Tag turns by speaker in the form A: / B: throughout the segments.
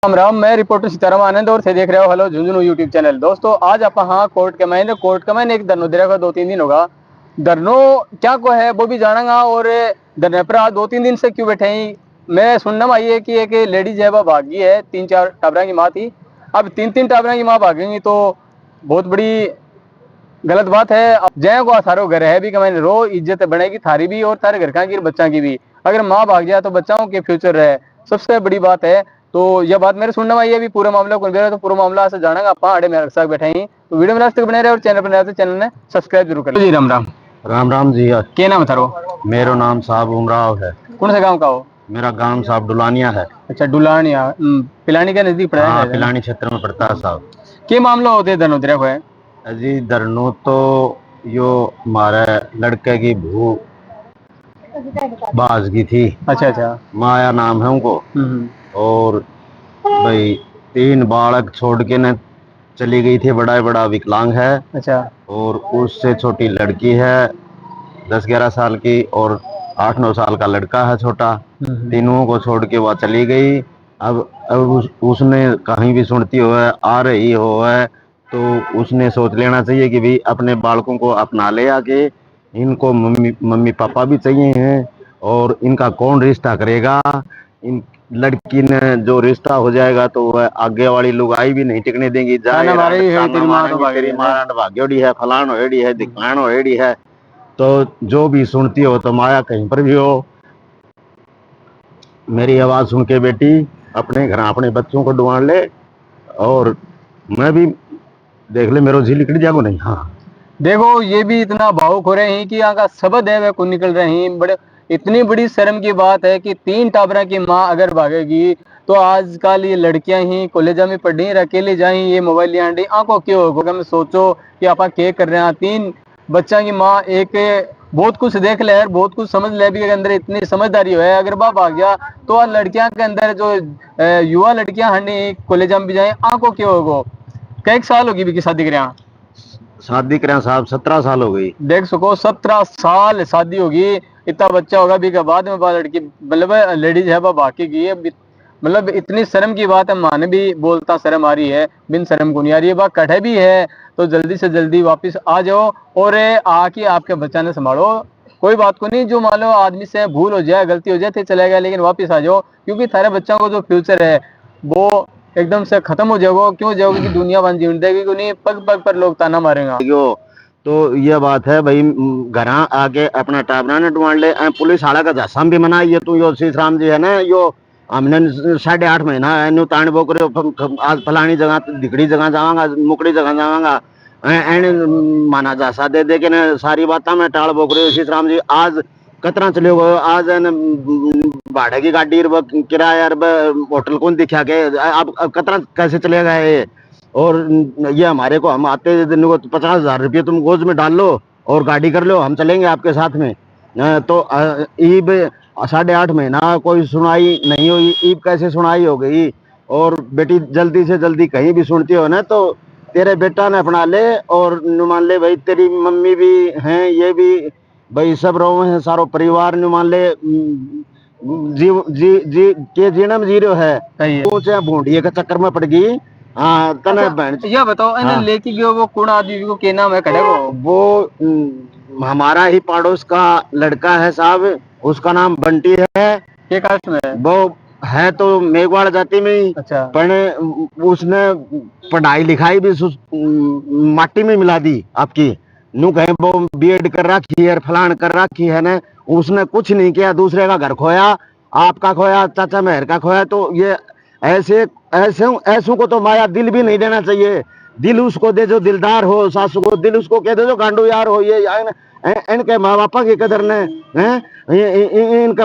A: राम राम। मैं रिपोर्टर सीताराम आनंद और से देख रहे हो हेलो झुंझुनू यूट्यूब चैनल। दोस्तों आज आप हाँ कोर्ट के मैंने एक धरनो दे रखा 2-3 दिन होगा। धरनो क्या को है वो भी जानागा। और धरने पर आज 2-3 दिन से क्यों बैठे हैं मैं सुनना में आई है कि एक लेडीज है वह भागी है, 3-4 टाबरा की माँ थी। अब 3-3 टाबरा की माँ भागेंगी तो बहुत बड़ी गलत बात है। अब जय को थारो घर है भी कमाने रो इज्जत बनेगी थारी भी और थारे घर का की बच्चा की भी। अगर माँ भाग जाए तो बच्चाओं के फ्यूचर है सबसे बड़ी बात है। तो यह बात मेरे सुनने में आई है भी पूरा मामला कौन तो पूरा मामला से जाना आप आड़े मेरे साथ बैठे हैं। तो वीडियो में तक बने रहे और चैनल पर नए तो चैनल ने सब्सक्राइब जरूर कर जी। राम राम।
B: राम राम जी।
A: क्या नाम है थारो?
B: मेरा नाम साहब उमराव है।
A: कौन से गाँव का हो?
B: मेरा गांव साहब डुलानिया है।
A: अच्छा डुलानिया। पिलानी के नजदीक पड़ा
B: हाँ,
A: है।
B: पिलानी क्षेत्र में पड़ता है साहब।
A: क्या मामला होते धनोदरा को है
B: जी दरनो तो यो हमारे लड़के की भू बाजगी थी।
A: अच्छा अच्छा।
B: माया नाम है उनको। और भाई 3 बालक छोड़ के न चली गई थी। बड़ा बड़ा विकलांग है।
A: अच्छा।
B: और उससे छोटी लड़की है 10-11 साल की और 8-9 साल का लड़का है छोटा। तीनों को छोड़ के वह चली गई। अब उसने कहीं भी सुनती हो है आ रही हो है तो उसने सोच लेना चाहिए कि भाई अपने बालकों को अपना ले आके इनको मम्मी मम्मी पापा भी चाहिए हैं और इनका कौन रिश्ता करेगा। इन लड़की ने जो रिश्ता हो जाएगा तो वह आगे वाली लुगाई भी नहीं टिकने देंगी। जाए तेरी मारा भाग्योड़ी है, फलान होड़ी है, दिखान होड़ी है। तो जो भी सुनती हो तो माया कहीं पर भी हो, मेरी आवाज सुन के बेटी अपने घर अपने बच्चों को डुबान ले और मैं भी देख ले मेरो जी लिकड़ जागो नहीं। हाँ
A: देखो ये भी इतना भावुक हो रहे हैं कि यहाँ का शब्द है वह को निकल रहे हैं। बड़े इतनी बड़ी शर्म की बात है कि 3 टाबरा की माँ अगर भागेगी तो आजकल ये लड़कियां ही कॉलेजा में पढ़ रही अकेले जाए ये मोबाइल लिया आंखों क्यों होगा। मैं सोचो कि आप क्या कर रहे हैं। 3 बच्चा की माँ एक बहुत कुछ देख ले बहुत कुछ समझ ले भी अंदर इतनी समझदारी है। अगर बाप भाग गया तो लड़कियां के अंदर जो युवा लड़कियां हंडी कॉलेजा में भी जाए आंखों क्यों होगो। कई साल होगी भी की शादी कर
B: शादी करें साहब 17 साल हो गई।
A: देख सको 17 साल शादी होगी इतना बच्चा होगा भी के बाद में लड़की मतलब लेडीज है वह बाकी की है। मतलब इतनी शर्म की बात है। माने भी बोलता शर्म आ रही है बिन शर्म को नहीं आ रही है। बात कटे भी है तो जल्दी से जल्दी वापस आ जाओ और आके आपके बच्चा ने संभालो। कोई बात को नहीं जो मान लो आदमी से भूल हो जाए गलती हो जाए तो चलेगा लेकिन वापस आ जाओ क्योंकि थारे बच्चों को जो फ्यूचर है वो एकदम से खत्म हो जाओगे। क्यों जाओगे कि दुनिया बन जीवन देगी क्यों नहीं पग पग पर लोग ताना मारेगा।
B: तो ये बात है भाई घर आके अपना टाबरा ने ढूंढ ले। पुलिस हाड़ा का जसाम भी मना ये तू यो श्री राम जी है ना यो हमने 8.5 महीना न्यू ताण बोकरे आज फलानी जगह दिखड़ी जगह जावांगा मुकड़ी जगह जावांगा एन माना जासा दे दे के न सारी बातें मैं टाल बोकरे श्री राम जी आज कतरा चले गो आज भाड़े की गाड़ी किराया होटल कौन दिखा के अब कतरा कैसे चलेगा ये। और ये हमारे को हम आते दिन को 50,000 रुपये तुम गोज में डाल लो और गाड़ी कर लो हम चलेंगे आपके साथ में। तो ईब 8.5 महीना कोई सुनाई नहीं हुई ईब कैसे सुनाई हो गई। और बेटी जल्दी से जल्दी कहीं भी सुनती हो ना तो तेरे बेटा ने अपना ले और मान ले भाई तेरी मम्मी भी हैं ये भी भाई सब रहो हैं सारो परिवार मान ले जी जी जी के जीना में जी रहे है वो चाहे भूडिया के चक्कर में पड़ गई। हाँ तने
A: अच्छा, यह बताओ हाँ। लेके गयो वो कौन आदमी को क्या नाम है खड़े
B: वो हमारा ही पड़ोस का लड़का है साहब उसका नाम बंटी है।
A: क्या कास्ट में है? वो
B: है तो मेघवाड़ जाति में। अच्छा। पर उसने पढ़ाई लिखाई भी माटी में मिला दी आपकी नू कहे वो बीएड कर रखी है फलान कर रखी है ना उसने कुछ नहीं किया दूसरे का घर खोया आपका खोया चाचा मेहर का खोया। तो ये ऐसे ऐसे ऐसों को तो माया दिल भी नहीं देना चाहिए। दिल उसको दे जो दिलदार हो सासू को दिल उसको कह दे जो गांडू यार हो। ये इनके माँ बापा की कदर ने हैं इनका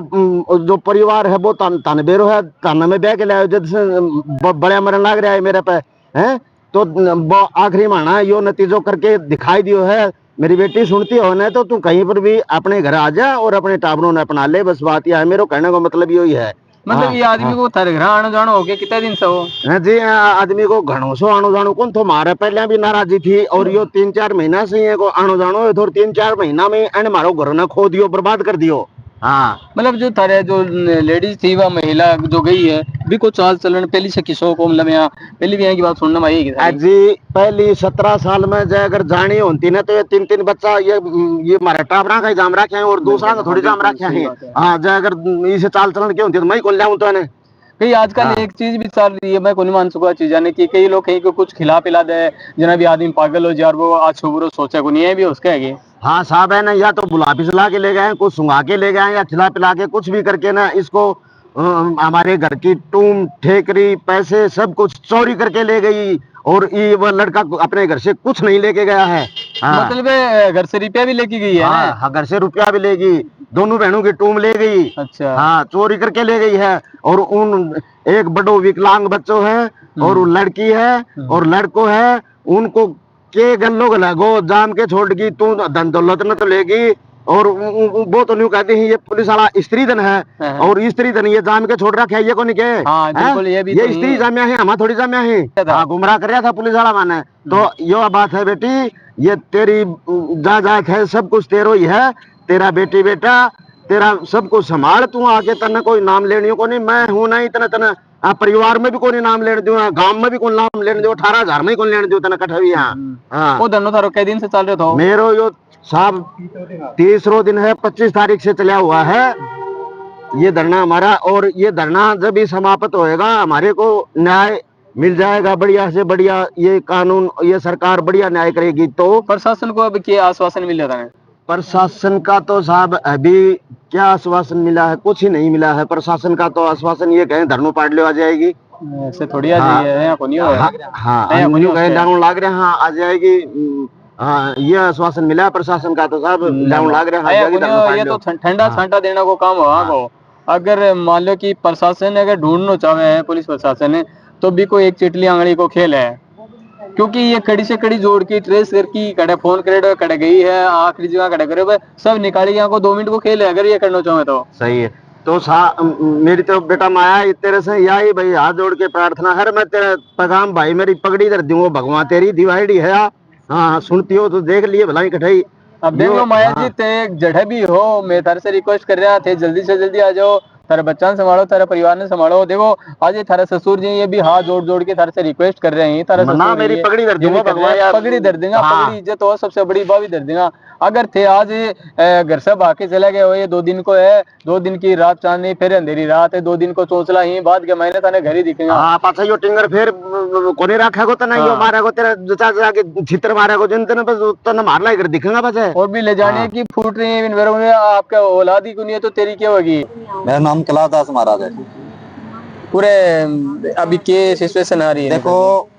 B: जो परिवार है वो तानबेरो है ताना में बह के लाए जब से बड़े मरन लग रहा है मेरे पे हैं। तो आखिरी महीना यो नतीजों करके दिखाई दियो है। मेरी बेटी सुनती हो ना तो तू कहीं पर भी अपने घर आ जा और अपने टाबरों ने अपना ले बस बात यह है। मेरे कहने का मतलब यही है।
A: मतलब ये आदमी को थारे घर आनो जानो हो गया कितने दिन से हो?
B: हाँ जी आदमी को घणो सो आनो जानो कौन तो मारे पहले भी नाराजी थी और यो 3-4 महीना से ये को आनो जानो है तो 3-4 महीना में एन मारो घर ना खो दियो बर्बाद कर दियो। हाँ
A: मतलब जो थारे जो लेडीज थी वह महिला जो गई है भी को चाल चलन पहली से किसो को मतलब यहाँ पहली भी यहाँ की बात सुनने में आएगी सारी।
B: जी पहली 17 साल में जय अगर जानी होती ना तो ये तीन तीन बच्चा ये हमारे टाबरा का ही जाम रखे हैं और दूसरा का थोड़ी जाम रखे हैं। हाँ जय अगर इसे चाल चलन के होती तो मैं ही खोल जाऊं तो ने
A: कई आजकल एक चीज भी चल रही है, मैं कोई मान सकूँ चीज जाने की कई लोग कहीं को कुछ खिला पिला दे जना भी आदमी पागल हो जा वो आज सुबह सोचा को नहीं है भी उसके है।
B: हाँ साहब है ना, या तो बुला पिसला के ले गए कुछ सुंगा के ले गए या खिला पिला के कुछ भी करके ना इसको हमारे घर की टूम ठेकरी पैसे सब कुछ चोरी करके ले गई और ये वो लड़का अपने घर से कुछ नहीं लेके गया है। हाँ।
A: मतलब घर से रुपया भी लेके गई है।
B: हाँ घर से रुपया भी ले गई, दोनों बहनों की टूम ले गई।
A: अच्छा।
B: हाँ चोरी करके ले गई है और उन एक बड़ो विकलांग बच्चों है और वो लड़की है और लड़को है उनको के गल्लो गलागो जाम के छोड़ गई तू धन दौलत न तो लेगी और वो तो न्यू कहते हैं ये पुलिस वाला स्त्री धन है और स्त्री धन ये जाम के छोड़ रखा है ये को नहीं के।
A: हाँ, बिल्कुल ये भी
B: ये स्त्री जामिया है हम थोड़ी जामिया है। हाँ गुमराह कर रहा था पुलिस वाला माने तो यो बात है बेटी ये तेरी जायदाद है सब कुछ तेरो ही है, तेरा बेटी बेटा तेरा सब कुछ संभाल तू आगे तने कोई नाम लेनी को नहीं मैं हूं ना इतना तना परिवार में भी कोई नाम लेने दो गांव में भी कोई नाम लेने दो 18,000 में कोई लेने दो तना कट्ठा भी यहाँ।
A: वो धनो थारो कई दिन से चल रहे थे
B: मेरो यो साहब 30 दिन है 25 तारीख से चला हुआ है ये धरना हमारा और ये धरना जब ही समाप्त होएगा हमारे को न्याय मिल जाएगा बढ़िया से बढ़िया ये कानून ये सरकार बढ़िया न्याय करेगी। तो
A: प्रशासन को अब क्या आश्वासन मिल जाता है?
B: प्रशासन का तो साहब अभी क्या आश्वासन मिला है, कुछ ही नहीं मिला है। प्रशासन का तो आश्वासन ये कहें धरनो पाट ले आ जाएगी
A: ऐसे थोड़ी आ जाएगी। यहाँ को नहीं हो
B: हाँ डाउन लाग रहे हाँ आ जाएगी। हाँ ये आश्वासन मिला प्रशासन का तो साहब डाउन लाग रहे हैं।
A: ये तो ठंडा छांटा देने को काम होगा को अगर मान लो कि प्रशासन अगर ढूंढना चाहे है पुलिस प्रशासन तो भी कोई एक चिटली आंगली को खेल है क्योंकि ये कड़ी से कड़ी जोड़ की ट्रेस करके कड़े फोन करे कड़े गई है आखिरी जगह कड़े करे सब निकाली यहाँ को 2 मिनट को खेल है अगर ये करना चाहे तो
B: सही है। तो मेरी तो बेटा माया तेरे से यही भाई हाथ जोड़ के प्रार्थना है मैं तेरे पैगाम भाई मेरी पगड़ी कर दूंगा भगवान तेरी दिवाड़ी है। हाँ सुनती हो तो देख लिए भलाई कठाई।
A: अब देख लो माया जी ते जड़े भी हो मैं थारे से रिक्वेस्ट कर रहा थे जल्दी से जल्दी आ जाओ थारे बच्चा ने संभालो थारे परिवार ने संभालो। देखो आज ये थारे ससुर जी ये भी हाथ जोड़ जोड़ के थारे से रिक्वेस्ट कर रहे हैं थारे ससुर
B: मेरी पगड़ी दर दूंगा भगवान यार
A: पगड़ी दर देंगे पगड़ी इज्जत हो सबसे बड़ी बात दर देंगे। अगर थे आज घर से भागे चले गए हो ये 2 दिन को है 2 दिन की रात चांदनी फिर अंधेरी रात है 2 दिन को चौंचला ही बाद के महीने थाने घर ही दिखेगा।
B: हां पाछा यो टिंगर फिर कोने रखा को तना यो मारा को तेरा जचा जाके छितर मारा को जिन तने बस तने मारला इधर दिखेगा बस और भी ले जाने की फूट रही है मेरे को आपका औलाद ही को नहीं है तो तेरी क्या होगी।
C: मेरा नाम कलादास महाराज है।
A: पूरे अभी के सिचुएशन आ रही है
C: देखो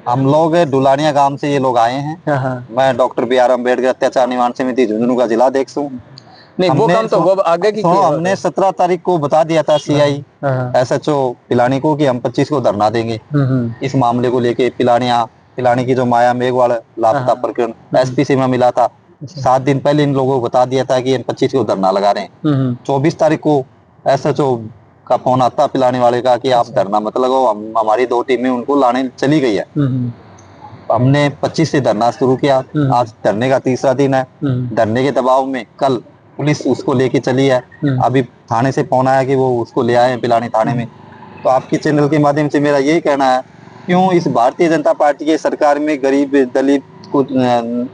C: हम लोग डुलानिया गांव से ये लोग आए हैं। मैं डॉक्टर BR अम्बेडकर अत्याचार निवारण समिति झुंझुनू का जिला अध्यक्ष हूँ।
A: नहीं वो काम तो वो आगे की
C: हमने 17 तारीख को बता दिया था CI SHO पिलानी को कि हम 25 को धरना देंगे इस मामले को लेके। पिलानी की जो माया मेघवाल लापता प्रकरण SP से मैं मिला था 7 दिन पहले इन लोगों को बता दिया था कि 25 को धरना लगा रहे हैं। 24 तारीख को SHO का फोन आता पिलाने वाले का कि आप धरना मत लगाओ हमारी 2 टीमें उनको लाने चली गई है। हमने 25 से धरना शुरू किया। आज धरने का 3रा दिन है। धरने के दबाव में कल पुलिस उसको लेके चली है। अभी थाने से फोन आया कि वो उसको ले आए पिलानी थाने में। तो आपके चैनल के माध्यम से मेरा यही कहना है क्यों इस भारतीय जनता पार्टी के सरकार में गरीब दलित कुछ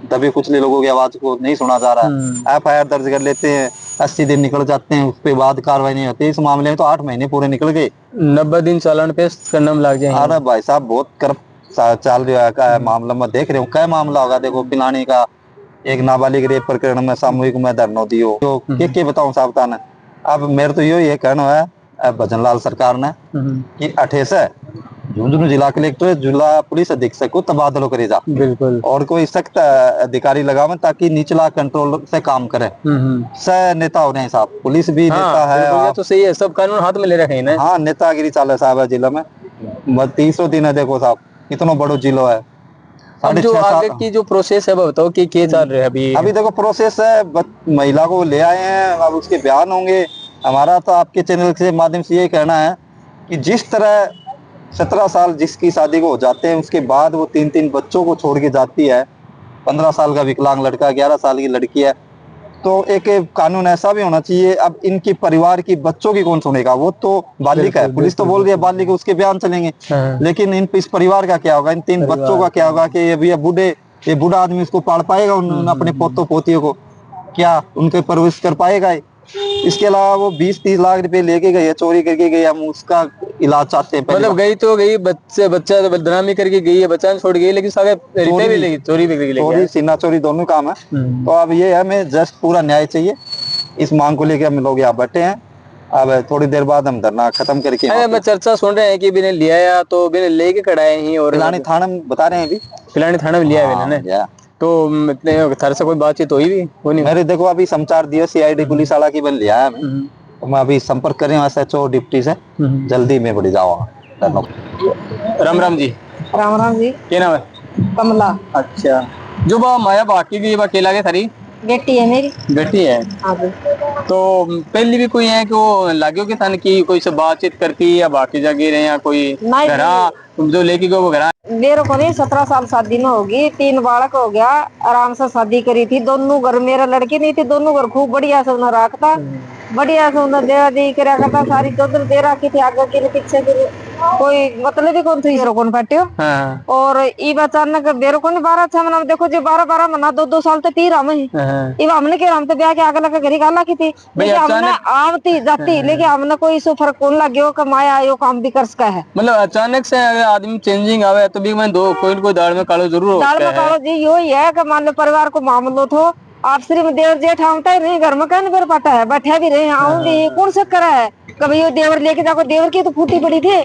C: दबे कुचले लोगों की आवाज को नहीं सुना जा रहा है। FIR दर्ज कर लेते हैं 80 दिन निकल जाते हैं उसके बाद कार्रवाई नहीं होती। इस मामले में तो 8 महीने पूरे निकल गए
A: 90 दिन चालान पेश करने में लग जाएंगे।
C: अरे भाई साहब बहुत करप्ट चल रहा है क्या मामला मैं देख रहे हूँ क्या मामला होगा। देखो पिलानी का एक नाबालिग रेप प्रकरण में सामूहिक में धरना दियो तो के बताऊँ सावधान है। अब मेरे तो यही कहना है भजनलाल सरकार ने कि 28 झुंझुनू जिला कलेक्टर जिला पुलिस अधीक्षक को तबादला करे जा
A: बिल्कुल और
C: कोई सख्त अधिकारी लगावे ताकि निचला कंट्रोल से काम करे। सह नेता हो रहे हैं साहब पुलिस भी नेता है
A: तो सही है सब कानून हाथ में ले रखे हैं।
C: हाँ नेतागिरी चाले साहब है जिला में 300 दिन है। देखो साहब इतना बड़ो जिला है।
A: अब जो आगे की जो प्रोसेस है बताओ कि क्या चल रहा है
C: अभी देखो प्रोसेस है महिला को ले आए हैं अब उसके बयान होंगे। हमारा तो आपके चैनल के माध्यम से ये कहना है कि जिस तरह 17 साल जिसकी शादी को हो जाते हैं उसके बाद वो 3 बच्चों को छोड़ के जाती है। 15 साल का विकलांग लड़का 11 साल की लड़की है तो एक कानून ऐसा भी होना चाहिए। अब इनकी परिवार की बच्चों की कौन सुनेगा? वो तो बालिक है, पुलिस तो बोल रही है बालिक, उसके बयान चलेंगे, लेकिन इस परिवार का क्या होगा? इन 3 बच्चों का क्या होगा? कि ये बूढ़ा आदमी उसको पाल पाएगा? उन अपने पोतों पोतियों को क्या उनके परवरिश कर पाएगा? इसके अलावा वो 20-30 लाख रुपए लेके गए, चोरी करके गए, हम उसका इलाज चाहते हैं।
A: मतलब गई तो गई, बच्चा तो बदनामी करके गई है, बच्चा छोड़ गई, लेकिन सारे रुपए भी लेगी, चोरी भी करके
C: चोरी सीना चोरी दोनों काम है। तो अब ये है, हमें जस्ट पूरा न्याय चाहिए। इस मांग को लेकर हम लोग यहाँ बैठे हैं। अब थोड़ी देर बाद हम धरना खत्म करके
A: मैं चर्चा सुन रहे हैं कि बिने लिया या तो बिने लेके खड़ाए ही, और
C: पिलानी थाना में बता रहे हैं अभी,
A: पिलानी थाना में लिया है बिने। तो इतने थारे से कोई बातचीत हुई भी वो नहीं?
C: मेरे देखो अभी समाचार दियो CID पुलिस वाला की बन लिया है हमें, तो मैं अभी संपर्क कर रहा हूँ SHO डिप्टी से, जल्दी में बढ़ी जाऊंगा।
A: राम राम जी।
D: राम राम जी।
A: क्या नाम है?
D: कमला।
A: अच्छा, जो माया बाकी भी अकेला के थारी
D: बेटी है मेरी।
A: बेटी है?
D: हाँ जी।
A: तो पहले भी कोई है कि वो लाग्यो के थान की कोई से बातचीत करती या बाकी जगह रहे या कोई घरा जो लेके गए वो घरा?
D: मेरे को नहीं 17 साल शादी में होगी, 3 बालक हो गया, आराम से शादी करी थी। दोनों घर मेरा लड़की नहीं थी, दोनों घर खूब बढ़िया से उन्हें रखता, बढ़िया से उन्हें देवा दी करा करता, सारी चौधर दे रखी थी, आगे की पीछे की, कोई मतलब ही कौन थी कौन बैठे। और ई अचानक बेरो को 12 महीना देखो जी, 12 महीना 2 साल तो पी रहा मैं। हमने के हम तो ब्याह के आगे लगा घरी गाला की थी, लेकिन हमने आवती जाती, लेकिन हमने कोई इसो फर्क कौन लग गयो कि माया यो काम भी कर सका है।
A: मतलब अचानक से अगर आदमी चेंजिंग आवे तो भी मैं दो कोई दाल में कालो जरूर होता है।
D: दाल में कालो जी यो ही है कि मान लो परिवार को मामलो थो, आप सिर्फ देवर जेठ आवता है नहीं, घर में कहने बेर पाटा है, बैठा भी रहे आऊंगी कौन सा करा है। कभी वो देवर लेके जाको, देवर की तो फूटी पड़ी थी,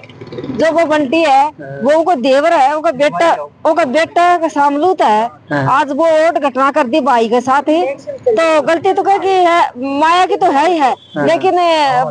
D: जो वो बंटी है वो उनको देवर है, उनका बेटा का सामलूत है। आज वो और घटना कर दी भाई के साथ ही, तो गलती तो क्या की है, माया की तो है ही है, लेकिन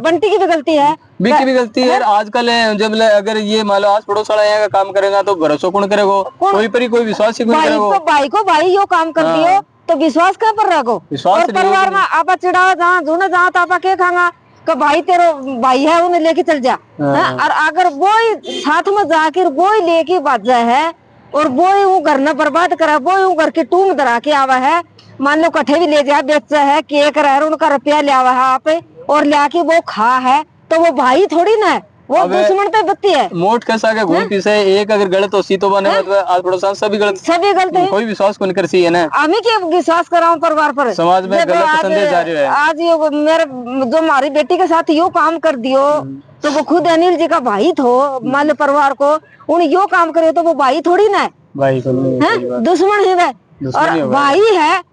D: बंटी की भी गलती है,
A: की भी गलती है। आजकल जब अगर ये मान लो आस पड़ोस वाला यहाँ का काम करेगा तो भरोसा कौन करेगा? कोई पर ही कोई विश्वास ही कौन करेगा?
D: भाई यो काम कर दियो तो विश्वास कहाँ पर रखो? और परिवार में आपा चिड़ावा जहाँ जो ना जहाँ तो आपा क्या खांगा कि भाई तेरा भाई है उन्हें लेके चल जा। और अगर वो साथ में जाकर वो लेके बात जाए है और वो घर न बर्बाद करा, वो घर की टूम दरा के आवा है, मान लो कट्ठे भी ले जाए बेचा है, केक रहा है, उनका रुपया ले आवा है आप और लाके वो खा है, तो वो भाई थोड़ी ना है, वो दुश्मन पे बत्ती है।
A: मोट कैसा के घूम पीछे एक अगर गलत हो सी तो बने आज पड़ोसन सभी गलत है, कोई विश्वास कौन कर सी है ना।
D: हमें क्या विश्वास कर रहा हूँ परिवार पर?
A: समाज में गलत संदेश जा रहा है।
D: आज ये मेरे जो हमारी बेटी के साथ यो काम कर दियो, तो वो खुद अनिल जी का भाई थो, मान लो परिवार को उन्हें यो काम करे तो वो भाई थोड़ी ना है,
A: भाई
D: दुश्मन है वह। और भाई है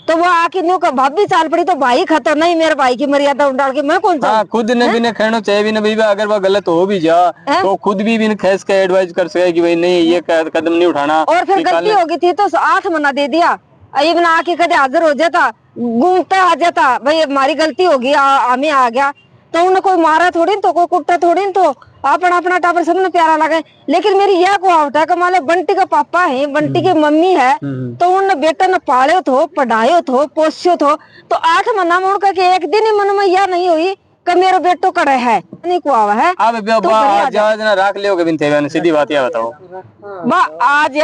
D: तो वो आके न्यू का भाभी चाल पड़ी तो भाई खतर नहीं, मेरे भाई की मर्यादा डाल के मैं कौन सा
A: खुद ने भी ने कहना चाहिए भी ना भाई, अगर वो गलत हो भी जा तो खुद भी खैस के एडवाइस कर सके कि भाई नहीं ये कदम नहीं उठाना।
D: और फिर गलती होगी थी तो 8 महीना दे दिया, अभी ना आके कदे हाजिर हो जाता, घूमता आ जाता, भाई हमारी गलती होगी हमें आ गया, तो उन्हें कोई मारा थोड़ी तो कोई कुट्टा थोड़ी तो अपना अपना टाबर सबने प्यारा लगा। लेकिन मेरी यह कुआवट है कि मान लो बंटी का पापा है, बंटी की मम्मी है, तो उन बेटा ने पाले थो, पढ़ायो थो, पोस्यो थो, तो 8 महीना में उनका कि एक दिन ही मन में यह नहीं हुई कि मेरा बेटो कड़े है नहीं कुआवा है।
A: रख लियो सीधी बात यह बताओ,
D: आज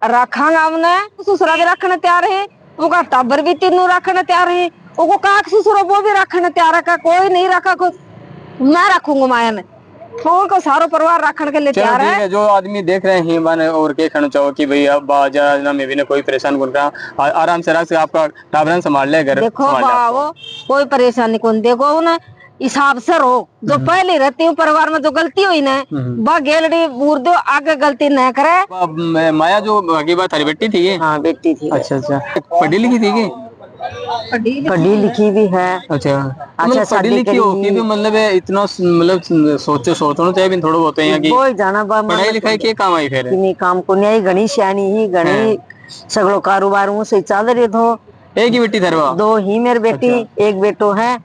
D: रखांगा हमने ससुरा भी रखने तैयार है, उनका टाबर भी तीनों रखने तैयार है, उनको काक ससुरा वो भी रखने तैयार रखा, कोई नहीं रखा, मैं रखूंगा माया ने फोन को सारो परिवार रखने के लिए तैयार है।
A: जो आदमी देख रहे हैं माने और के कहना चाहो कि भाई अब बाजा में भी ने कोई परेशान कौन करा, आराम से रख आपका टाबरन संभाल ले, घर
D: देखो बाबो कोई परेशानी कौन, देखो उन्हें हिसाब से रहो, जो पहले रहती हूँ परिवार में जो गलती हुई ना बा गेलड़ी बूर दो आगे गलती न करे।
A: माया जो आगे बात हरी बेटी थी?
D: हाँ बेटी थी।
A: अच्छा अच्छा, पढ़ी लिखी थी कि
D: पढ़ी लिखी भी है?
A: अच्छा अच्छा, पढ़ी लिखी हो कि भी मतलब इतना मतलब सोचना चाहिए भी थोड़ा बहुत है कि
D: कोई जाना
A: पढ़ाई लिखाई के काम आई, फिर
D: नहीं काम को नहीं आई, घनी सियानी ही घनी सगलो कारोबार से चल रहे थो।
A: एक ही बेटी थरवा?
D: 2 ही मेरे बेटी, एक बेटो है।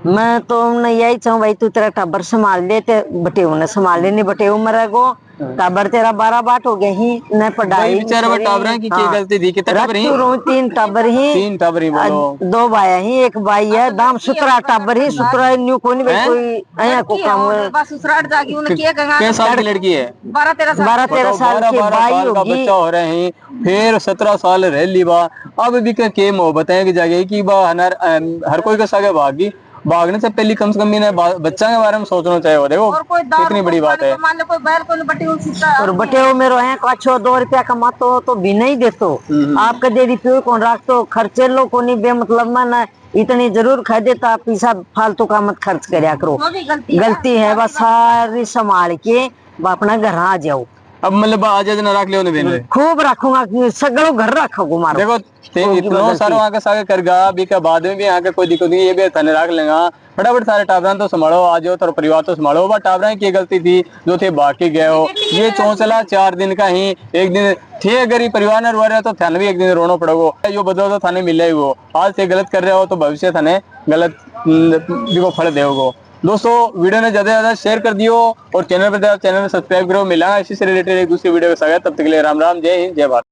D: मैं तो यही चाहूँ भाई तू तेरा टाबर संभाल ले, बटे उन्हें संभाल ले, नहीं बटे मरेगो
E: टाबर तेरा 12 बाट हो गए ही न पढ़ाई
A: बेचारा वो टाबरा की क्या गलती थी? कितना टाबर ही?
E: 3 टाबर ही,
A: 3 टाबर ही बोलो।
E: 2 भाई ही, एक भाई है, दाम 17 टाबर ही, 17 न्यू कोनी भाई कोई आया को काम है।
D: बस ससुराल जाके उन्हें क्या कहना,
A: कितने साल की लड़की है?
E: 12-13 साल की
A: 12
E: भाई
A: साल का
E: होगी।
A: बच्चा हो रहे हैं, फिर 17 साल रह ली बा। अब भी के मोहब्बत है कि जगह की बा हर कोई का सगे भागी भागने से पहले कम से कम इन्हें बच्चा के बारे में सोचना चाहिए। हो देखो कितनी बड़ी बात है।
D: मान लो कोई बैल को बटी
E: और बटे हो मेरो है काछो 2 रुपया कमातो हो तो भी नहीं देतो, आपका देरी प्यो कौन रखतो, खर्चे लो को नहीं बेमतलब में ना, इतनी जरूर खा देता, पैसा फालतू का मत खर्च करया करो। गलती है बस सारी संभाल के अपना घर आ जाओ।
A: अब मतलब आज ना रख लियो ने
E: खूब रखूंगा, सगलो घर रखोगो मारो।
A: देखो इतना सारा आगे सागे करगा अभी के बाद में भी यहाँ के कोई दिक्कत नहीं, ये भी थाने रख लेगा। फटाफट सारे टाबरा तो संभालो, आ जाओ तो परिवार तो संभालो। बट टाबरा की गलती थी जो थे बाकी गए हो, ये चौंचला 4 दिन का ही, एक दिन थे अगर ये परिवार ने रो रहे हो तो थाने भी एक दिन रोना पड़ेगा। जो बदलो तो थाने मिले ही वो, आज से गलत कर रहे हो तो भविष्य थाने गलत देखो फल देगा। दोस्तों वीडियो ने ज्यादा से ज्यादा शेयर कर दियो और चैनल पर चैनल में सब्सक्राइब करो। मिला इसी से रिलेटेड एक दूसरी वीडियो के साथ, तब तक के लिए राम राम, जय हिंद, जय भारत।